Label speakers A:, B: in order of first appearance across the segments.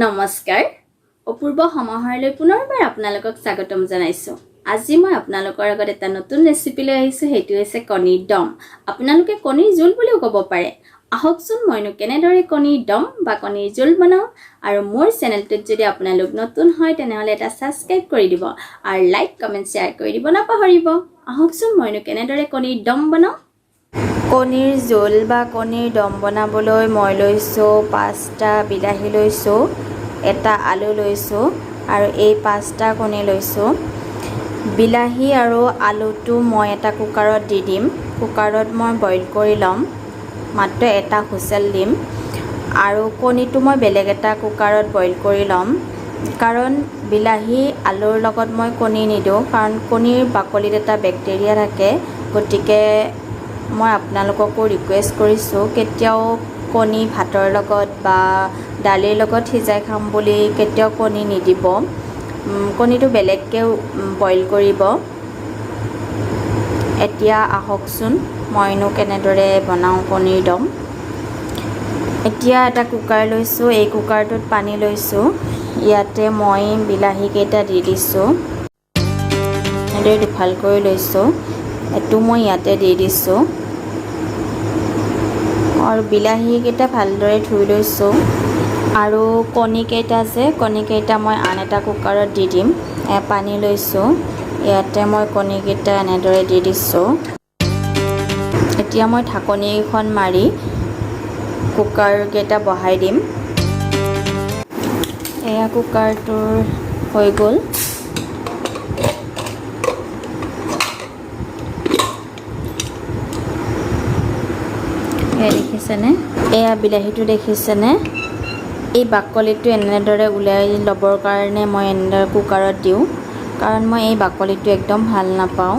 A: নমস্কাৰ অপূৰ্ব সমাহাৰলৈ পুনৰবাৰ আপোনালোকক স্বাগতম জনাইছো। আজি মই আপোনালোকৰ আগত এটা নতুন ৰেচিপি লৈ আহিছো, হেতু হৈছে কণীৰ দম। আপোনালোকে কণীৰ জোল বুলিও ক'ব পাৰে। আহকচোন মইনো কেনেদৰে কণীৰ দম বা কণীৰ জোল বনাও, আৰু মোৰ চেনেলটোত যদি আপোনালোক নতুন হয় তেনেহলে এটা সাবস্ক্ৰাইব কৰি দিব আৰু লাইক কমেন্ট শেয়াৰ কৰি দিব নাপাহৰিব। আহকচোন মইনো কেনেদৰে কণীৰ দম বনাও। কণীৰ জোল বা কণীৰ দম বনাবলৈ মই লৈছোঁ 5টা বিলাহী লৈছোঁ, এটা আলু লৈছোঁ আৰু এই 5টা কণী লৈছোঁ। বিলাহী আৰু আলুটো মই এটা কুকাৰত দি দিম। কুকাৰত মই বইল কৰি ল'ম, মাত্ৰ এটা হুইচেল দিম আৰু কণীটো মই বেলেগ এটা কুকাৰত বইল কৰি ল'ম। কাৰণ বিলাহী আলুৰ লগত মই কণী নিদিওঁ, কাৰণ কণীৰ বাকলিত এটা বেক্টেৰিয়া থাকে। গতিকে মই আপোনালোককো ৰিকুৱেষ্ট কৰিছোঁ, কেতিয়াও কণী ভাতৰ লগত বা দালিৰ লগত সিজাই খাম বুলি কেতিয়াও কণী নিদিব। কণীটো বেলেগকৈ বইল কৰিব। এতিয়া আহকচোন মইনো কেনেদৰে বনাওঁ কণীৰ দম। এতিয়া এটা কুকাৰ লৈছোঁ, এই কুকাৰটোত পানী লৈছোঁ। ইয়াতে মই বিলাহীকেইটা দি দিছোঁ, এনেদৰে দুফাল কৰি লৈছোঁ। এইটো মই ইয়াতে দি দিছোঁ আৰু বিলাহীকেইটা ভালদৰে ধুই লৈছোঁ। আৰু কণীকেইটা মই আন এটা কুকাৰত দি দিম। পানী লৈছোঁ, ইয়াতে মই কণীকেইটা এনেদৰে দি দিছোঁ। এতিয়া মই ঢাকনিখন মাৰি কুকাৰকেইটা বহাই দিম। এয়া কুকাৰটোৰ হৈ গ'ল। এয়া দেখিছেনে, এয়া বিলাহীটো দেখিছেনে। এই বাকলিটো এনেদৰে উলিয়াই ল'বৰ কাৰণে মই এনেদৰে কুকাৰত দিওঁ, কাৰণ মই এই বাকলিটো একদম ভাল নাপাওঁ।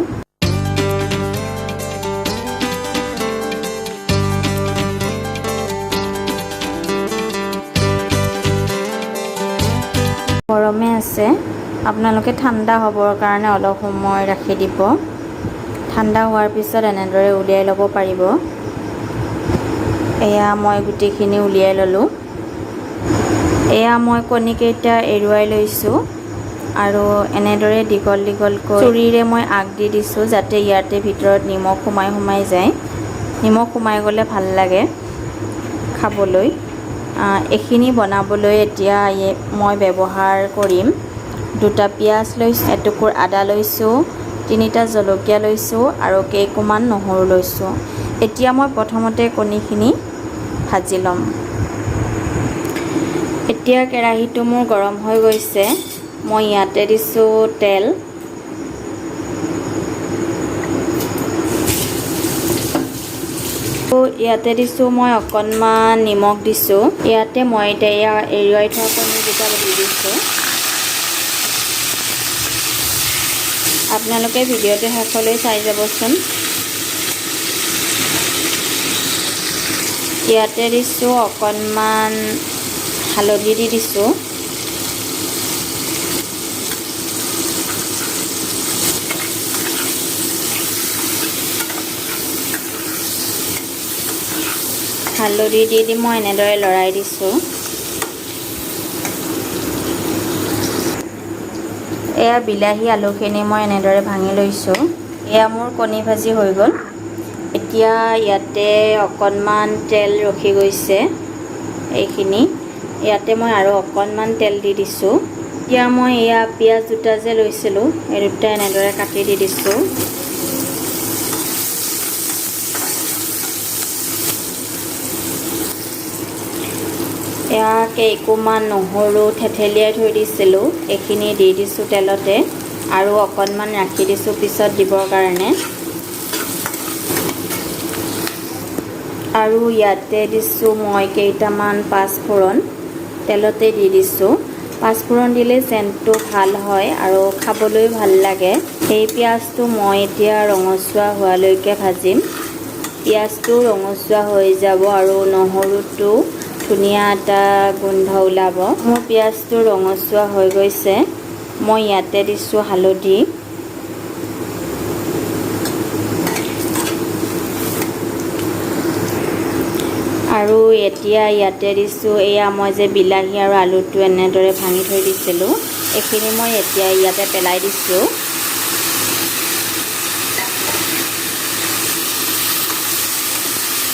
A: গৰমে আছে, আপোনালোকে ঠাণ্ডা হ'বৰ কাৰণে অলপ সময় ৰাখি দিব। ঠাণ্ডা হোৱাৰ পিছত এনেদৰে উলিয়াই ল'ব পাৰিব। এয়া মই গোটেইখিনি উলিয়াই ল'লোঁ। এয়া মই কণীকেইটা এৰুৱাই লৈছোঁ আৰু এনেদৰে দীঘল দীঘলকৈ চুৰিৰে মই আগ দি দিছোঁ, যাতে ইয়াতে ভিতৰত নিমখ সোমাই যায়। নিমখ সোমাই গ'লে ভাল লাগে খাবলৈ। এইখিনি বনাবলৈ এতিয়া মই ব্যৱহাৰ কৰিম 2টা পিঁয়াজ লৈছোঁ, এটুকুৰ আদা লৈছোঁ, 3টা জলকীয়া লৈছোঁ আৰু কেইকোমান নহৰু লৈছোঁ। এতিয়া মই প্ৰথমতে কণীখিনি ভাজি ল'ম। এতিয়া কেৰাহীটো মোৰ গৰম হৈ গৈছে। মই ইয়াতে দিছোঁ তেল। ইয়াতে দিছোঁ মই অকণমান নিমখ দিছোঁ। ইয়াতে মই এতিয়া এৰুৱাই থোৱা কণীকেইটা দি দিছোঁ। আপোনালোকে ভিডিঅ'টো শেষলৈ চাই যাবচোন। ইয়াতে দিছোঁ অকণমান হালধি দি দিছোঁ। হালধি দি মই এনেদৰে লৰাই দিছোঁ। এয়া বিলাহী আলুখিনি মই এনেদৰে ভাঙি লৈছোঁ। এয়া মোৰ কণী ভাজি হৈ গ'ল। এতিয়া ইয়াতে অকণমান তেল ৰখি গৈছে, এইখিনি ইয়াতে মই আৰু অকণমান তেল দি দিছোঁ। এতিয়া মই এয়া পিঁয়াজ 2টা যে লৈছিলোঁ, এই 2টা এনেদৰে কাটি দি দিছোঁ। এয়া কেইকোমান নহৰু থেথেলিয়াই থৈ দিছিলোঁ, এইখিনি দি দিছোঁ তেলতে আৰু অকণমান ৰাখি দিছোঁ পিছত দিবৰ কাৰণে। আৰু ইয়াতে দিছোঁ মই কেইটামান পাঁচফোৰণ, তেলতে দি দিছোঁ। পাঁচফোৰণ দিলে চেণ্টটো ভাল হয় আৰু খাবলৈ ভাল লাগে। এই পিঁয়াজটো মই এতিয়া ৰঙচুৱা হোৱালৈকে ভাজিম। পিঁয়াজটো ৰঙচুৱা হৈ যাব আৰু নহৰুটো ধুনীয়া এটা গোন্ধ ওলাব। মোৰ পিঁয়াজটো ৰঙচুৱা হৈ গৈছে। মই ইয়াতে দিছোঁ হালধি। আৰু এতিয়া ইয়াতে দিছোঁ এয়া মই যে বিলাহী আৰু আলুটো এনেদৰে ভাঙি থৈ দিছিলোঁ এইখিনি মই এতিয়া ইয়াতে পেলাই দিছোঁ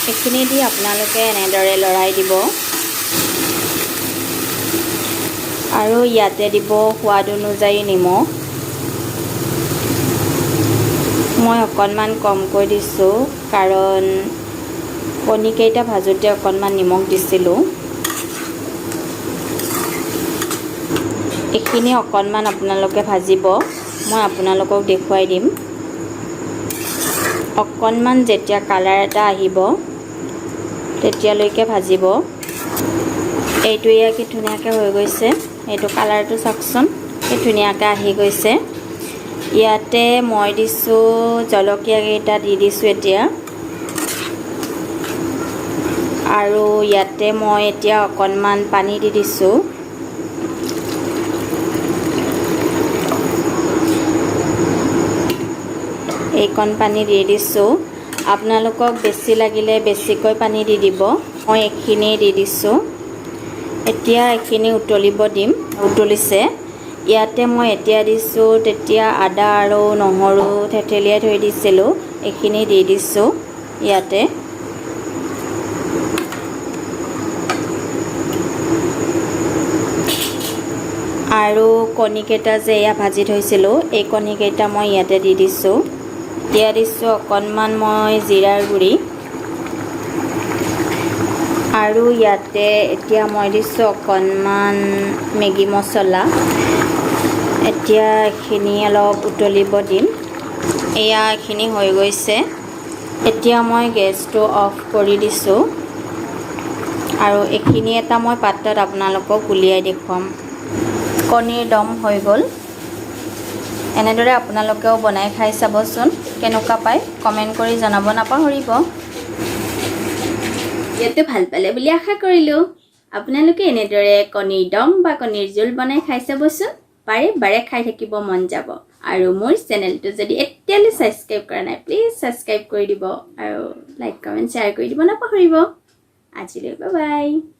A: এইখিনি দি আপোনালোকে এনেদৰে লৰাই দিব আৰু ইয়াতে দিব সোৱাদ অনুযায়ী নিমখ মই অকণমান কমকৈ দিছোঁ কাৰণ কণীকেইটা ভাজোতে অকণমান নিমখ দিছিলোঁ এইখিনি অকণমান আপোনালোকে ভাজিব মই আপোনালোকক দেখুৱাই দিম অকণমান যেতিয়া কালাৰ এটা আহিব তেতিয়ালৈকে ভাজিব এইটো এয়া কি ধুনীয়াকৈ হৈ গৈছে এইটো কালাৰটো চাওকচোন কি ধুনীয়াকৈ আহি গৈছে ইয়াতে মই দিছোঁ জলকীয়া কেইটা দি দিছোঁ এতিয়া আৰু ইয়াতে মই এতিয়া অকণমান পানী দি দিছোঁ এইকণ পানী দি দিছোঁ আপোনালোকক বেছি লাগিলে বেছিকৈ পানী দি দিব মই এইখিনি দি দিছোঁ এতিয়া এইখিনি উতলিব দিম উতলিছে ইয়াতে মই এতিয়া দিছোঁ তেতিয়া আদা আৰু নহৰু থেতেলিয়াই থৈ দিছিলোঁ এইখিনি দি দিছোঁ ইয়াতে আৰু কণীকেইটা যে এয়া ভাজি থৈছিলোঁ এই কণীকেইটা মই ইয়াতে দি দিছোঁ এতিয়া দিছোঁ অকণমান মই জিৰাৰ গুড়ি আৰু ইয়াতে এতিয়া মই দিছোঁ অকণমান মেগী মছলা এতিয়া এইখিনি অলপ উতলিব দিম এয়া এইখিনি হৈ গৈছে এতিয়া মই গেছটো অফ কৰি দিছোঁ আৰু এইখিনি এটা মই পাত্ৰত আপোনালোকক উলিয়াই দেখুৱাম কণীৰ দম হৈ গ'ল এনেদৰে আপোনালোকেও বনাই খাই চাবচোন কেনেকুৱা পায় কমেণ্ট কৰি জনাব নাপাহৰিব ইয়াতে ভাল পালে বুলি আশা কৰিলোঁ আপোনালোকে এনেদৰে কণীৰ দম বা কণীৰ জোল বনাই খাই চাবচোন বাৰে বাৰে খাই থাকিব মন যাব আৰু মোৰ চেনেলটো যদি এতিয়ালৈ ছাবস্ক্ৰাইব কৰা নাই প্লিজ ছাবস্ক্ৰাইব কৰি দিব আৰু লাইক কমেণ্ট শ্বেয়াৰ কৰি দিব নাপাহৰিব আজিলৈ বাই বাই